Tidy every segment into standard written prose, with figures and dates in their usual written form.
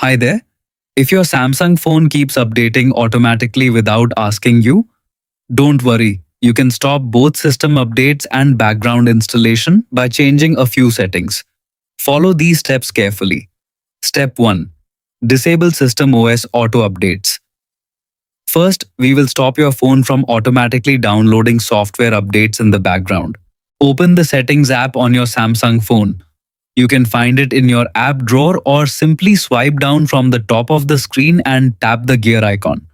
Hi there. If your Samsung phone keeps updating automatically without asking you, don't worry. You can stop both system updates and background installation by changing a few settings. Follow these steps carefully. Step 1. Disable System OS auto updates. First, we will stop your phone from automatically downloading software updates in the background. Open the Settings app on your Samsung phone. You can find it in your app drawer or simply swipe down from the top of the screen and tap the gear icon.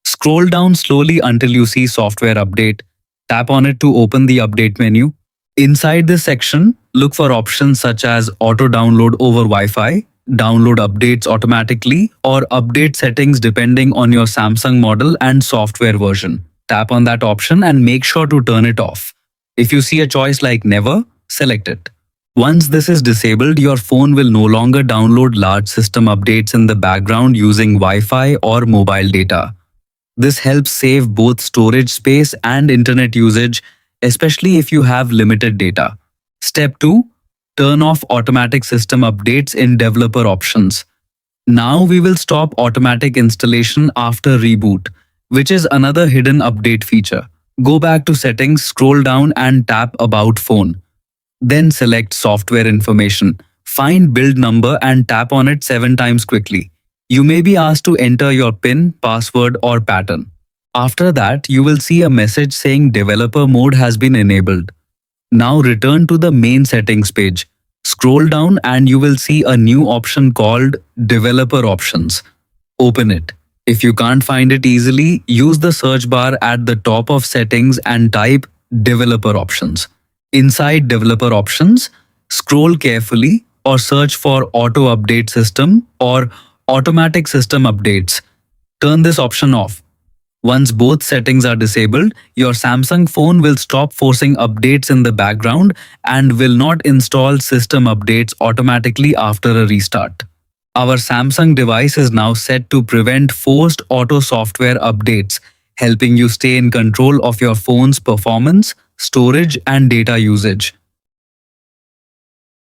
Scroll down slowly until you see Software Update. Tap on it to open the update menu. Inside this section, look for options such as Auto Download over Wi-Fi, Download Updates automatically, or Update settings depending on your Samsung model and software version. Tap on that option and make sure to turn it off. If you see a choice like Never, select it. Once this is disabled, your phone will no longer download large system updates in the background using Wi-Fi or mobile data. This helps save both storage space and internet usage, especially if you have limited data. Step 2. Turn off automatic system updates in developer options. Now we will stop automatic installation after reboot, which is another hidden update feature. Go back to settings, scroll down and tap About Phone. Then select Software Information. Find Build Number and tap on it 7 times quickly. You may be asked to enter your PIN, password or pattern. After that, you will see a message saying Developer Mode has been enabled. Now return to the main settings page. Scroll down and you will see a new option called Developer Options. Open it. If you can't find it easily, use the search bar at the top of settings and type Developer Options. Inside Developer Options, scroll carefully or search for Auto Update System or Automatic System Updates. Turn this option off. Once both settings are disabled, your Samsung phone will stop forcing updates in the background and will not install system updates automatically after a restart. Our Samsung device is now set to prevent forced auto software updates, helping you stay in control of your phone's performance, storage and data usage.